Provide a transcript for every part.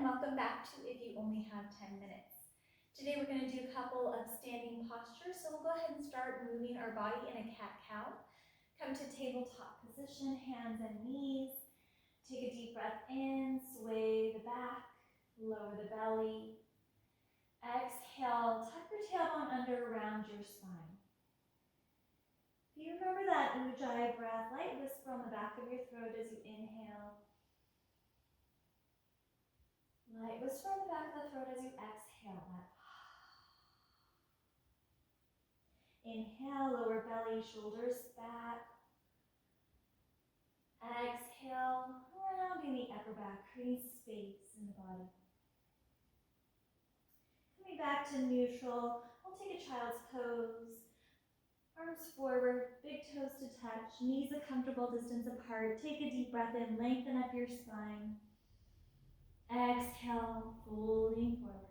and welcome back to If You Only Have 10 Minutes. Today we're going to do a couple of standing postures, so we'll go ahead and start moving our body in a cat-cow. Come to tabletop position, hands and knees. Take a deep breath in, sway the back, lower the belly. Exhale, tuck your tailbone under around your spine. If you remember that ujjayi breath, light whisper on the back of your throat as you inhale. Light whisper on the back of the throat as you exhale that. Inhale, lower belly, shoulders back. Exhale, rounding the upper back, creating space in the body. Coming back to neutral, we'll take a child's pose. Arms forward, big toes to touch, knees a comfortable distance apart. Take a deep breath in, lengthen up your spine. Exhale, folding forward.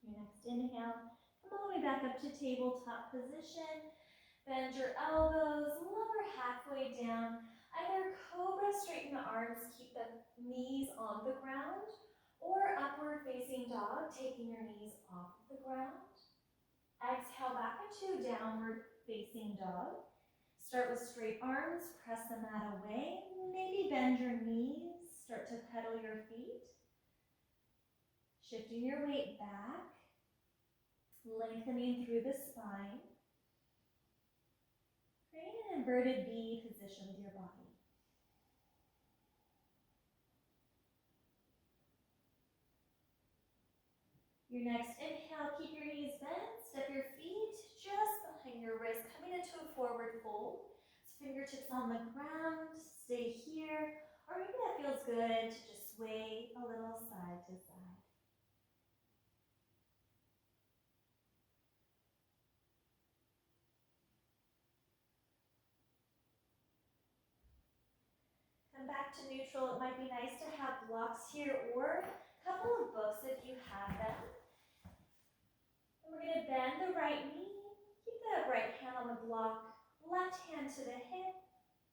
Your next inhale, come all the way back up to tabletop position. Bend your elbows, lower halfway down. Either cobra, straighten the arms, keep the knees on the ground, or upward facing dog, taking your knees off of the ground. Exhale back into downward facing dog. Start with straight arms, press the mat away. Maybe bend your knees, start to pedal your feet. Shifting your weight back, lengthening through the spine. Create an inverted V position with your body. Your next inhale, keep your knees bent, step your feet just behind your wrist, coming into a forward fold. So fingertips on the ground, stay here, or maybe that feels good to just sway a little side to side. Come back to neutral. It might be nice to have blocks here or a couple of books if you have them. And we're going to bend the right knee, keep the right hand on the block, left hand to the hip,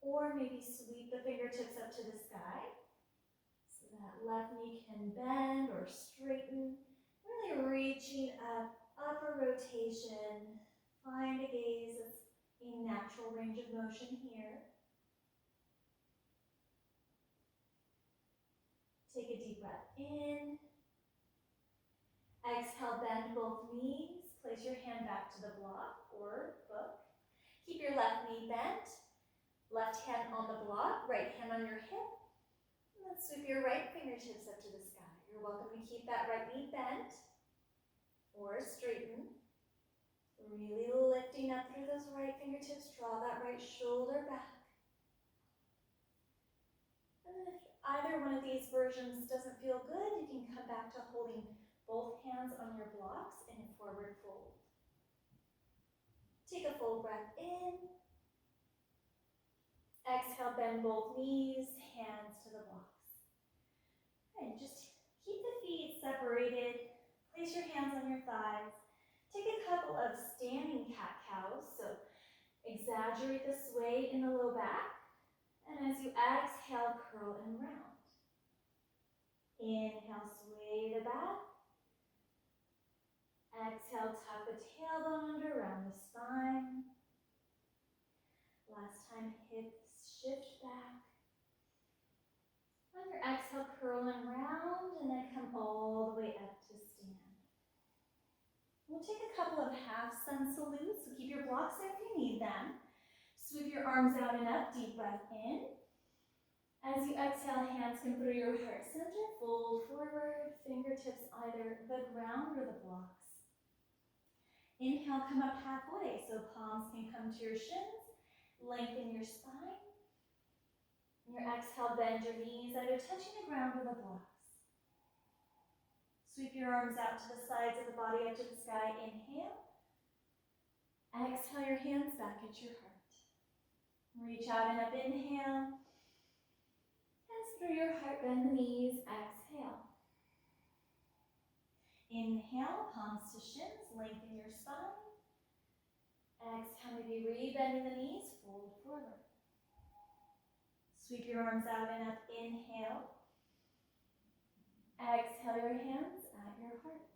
or maybe sweep the fingertips up to the sky. So that left knee can bend or straighten, really reaching up, upper rotation. Find a gaze that's in natural range of motion here. Take a deep breath in. Exhale, bend both knees. Place your hand back to the block or book. Keep your left knee bent. Left hand on the block, right hand on your hip. And then sweep your right fingertips up to the sky. You're welcome to keep that right knee bent or straighten. Really lifting up through those right fingertips. Draw that right shoulder back. And then if either one of these versions doesn't feel good, you can come back to holding both hands on your blocks in a forward fold. Take a full breath in. Exhale, bend both knees, hands to the blocks. And just keep the feet separated. Place your hands on your thighs. Take a couple of standing cat-cows, so exaggerate the sway in the low back. And as you exhale, curl and round. Inhale, sway the back. Exhale, tuck the tailbone under around the spine. Last time, hips shift back. On your exhale, curl and round, and then come all the way up to stand. We'll take a couple of half sun salutes, so keep your blocks there if you need them. Sweep your arms out and up, deep breath in. As you exhale, hands come through your heart center, fold forward, fingertips either the ground or the blocks. Inhale, come up halfway, so palms can come to your shins, lengthen your spine. And your exhale, bend your knees, either touching the ground or the blocks. Sweep your arms out to the sides of the body, up to the sky, inhale. Exhale your hands back at your heart. Reach out and up, inhale. Hands through your heart, bend the knees, exhale. Inhale, palms to shins, lengthen your spine. Exhale, maybe re-bending the knees, fold forward. Sweep your arms out and up, inhale. Exhale your hands at your heart.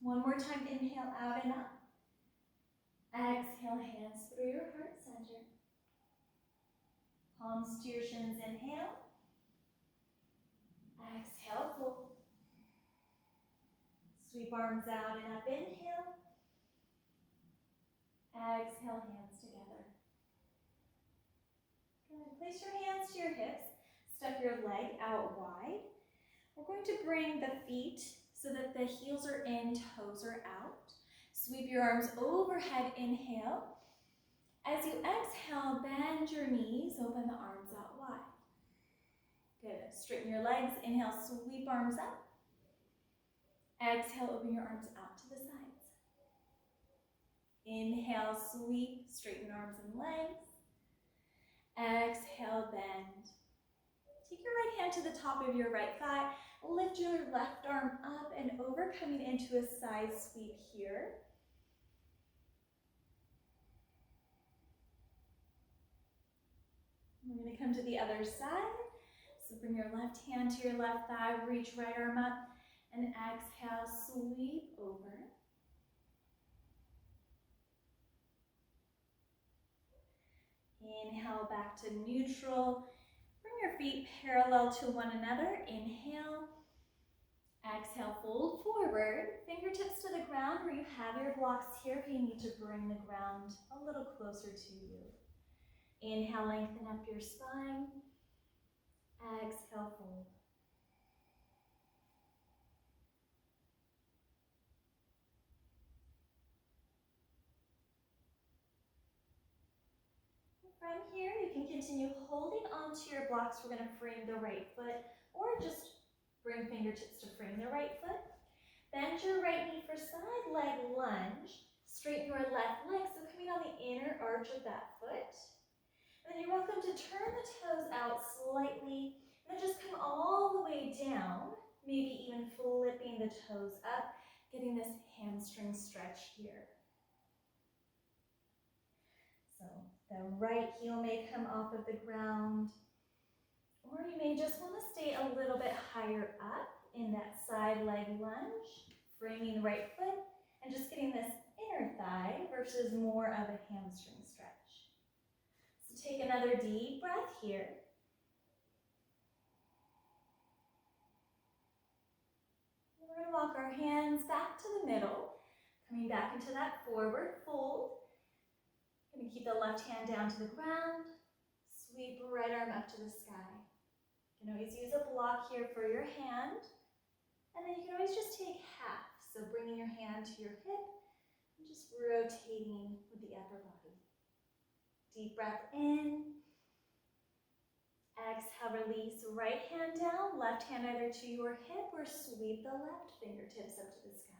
One more time, inhale out and up. Exhale, hands through your heart center. Palms to your shins, inhale. Exhale, fold. Sweep arms out and up, inhale. Exhale, hands together. Good. Place your hands to your hips. Step your leg out wide. We're going to bring the feet so that the heels are in, toes are out. Sweep your arms overhead, inhale. As you exhale, bend your knees, open the arms out wide. Good. Straighten your legs, inhale, sweep arms up. Exhale, open your arms out to the sides. Inhale, sweep, straighten arms and legs. Exhale, bend. Take your right hand to the top of your right thigh. Lift your left arm up and over, coming into a side sweep here. We're going to come to the other side. So bring your left hand to your left thigh, reach right arm up, and exhale, sweep over. Inhale back to neutral. Bring your feet parallel to one another. Inhale. Exhale, fold forward. Fingertips to the ground where you have your blocks here if you need to bring the ground a little closer to you. Inhale, lengthen up your spine. Exhale, fold. From here, you can continue holding onto your blocks. We're going to frame the right foot, or just bring fingertips to frame the right foot. Bend your right knee for side leg lunge. Straighten your left leg, so coming on the inner arch of that foot. And then you're welcome to turn the toes out slightly, and then just come all the way down, maybe even flipping the toes up, getting this hamstring stretch here. So the right heel may come off of the ground, or you may just want to stay a little bit higher up in that side leg lunge, framing the right foot, and just getting this inner thigh versus more of a hamstring stretch. So take another deep breath here. We're going to walk our hands back to the middle, coming back into that forward fold. Going to keep the left hand down to the ground, sweep right arm up to the sky. You can always use a block here for your hand, and then you can always just take half. So bringing your hand to your hip and just rotating with the upper body. Deep breath in. Exhale, release. Right hand down, left hand either to your hip or sweep the left fingertips up to the sky.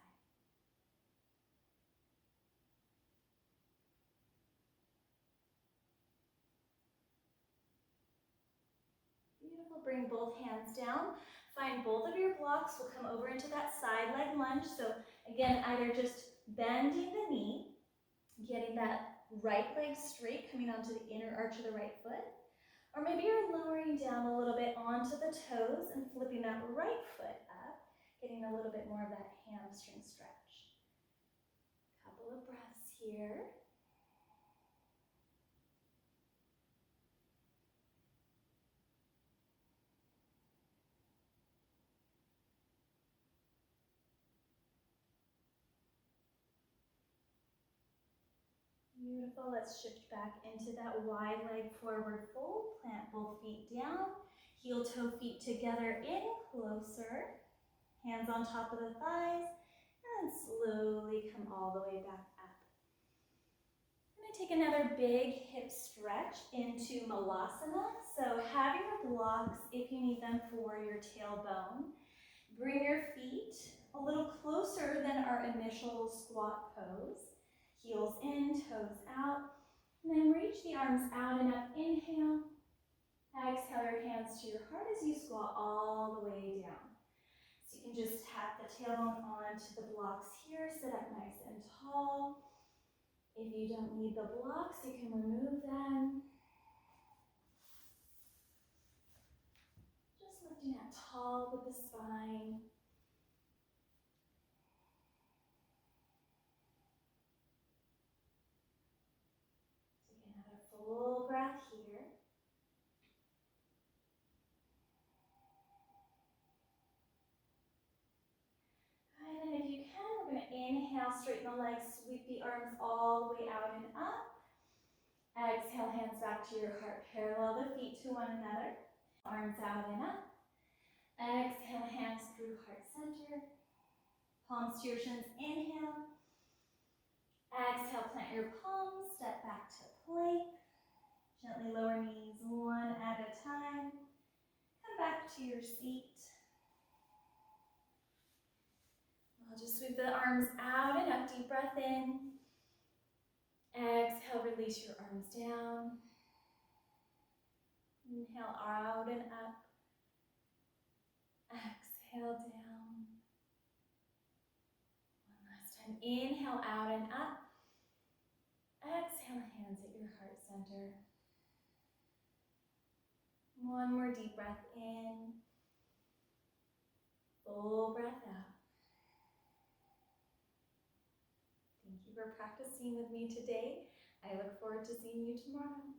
Beautiful. Bring both hands down. Find both of your blocks. We'll come over into that side leg lunge. So again, either just bending the knee, getting that right leg straight, coming onto the inner arch of the right foot. Or maybe you're lowering down a little bit onto the toes and flipping that right foot up, getting a little bit more of that hamstring stretch. Couple of breaths here. Beautiful. Let's shift back into that wide leg forward fold. Plant both feet down. Heel toe feet together in closer. Hands on top of the thighs. And slowly come all the way back up. I'm going to take another big hip stretch into Malasana. So have your blocks, if you need them, for your tailbone. Bring your feet a little closer than our initial squat pose. Heels in, toes out, and then reach the arms out and up. Inhale. Exhale your hands to your heart as you squat all the way down. So you can just tap the tailbone on to the blocks here. Sit up nice and tall. If you don't need the blocks, you can remove them. Just lifting up tall with the spine. Take another full breath here. Good, and if you can, we're going to inhale, straighten the legs, sweep the arms all the way out and up. Exhale, hands back to your heart, parallel the feet to one another. Arms out and up. Exhale, hands through heart center. Palms to your shins, inhale. Exhale, plant your palms, step back to plank. Gently lower knees one at a time. Come back to your seat. I'll just sweep the arms out and up, deep breath in. Exhale, release your arms down. Inhale out and up. Exhale down. One last time. Inhale out and up. Exhale, hands at your heart center. One more deep breath in. Full breath out. Thank you for practicing with me today. I look forward to seeing you tomorrow.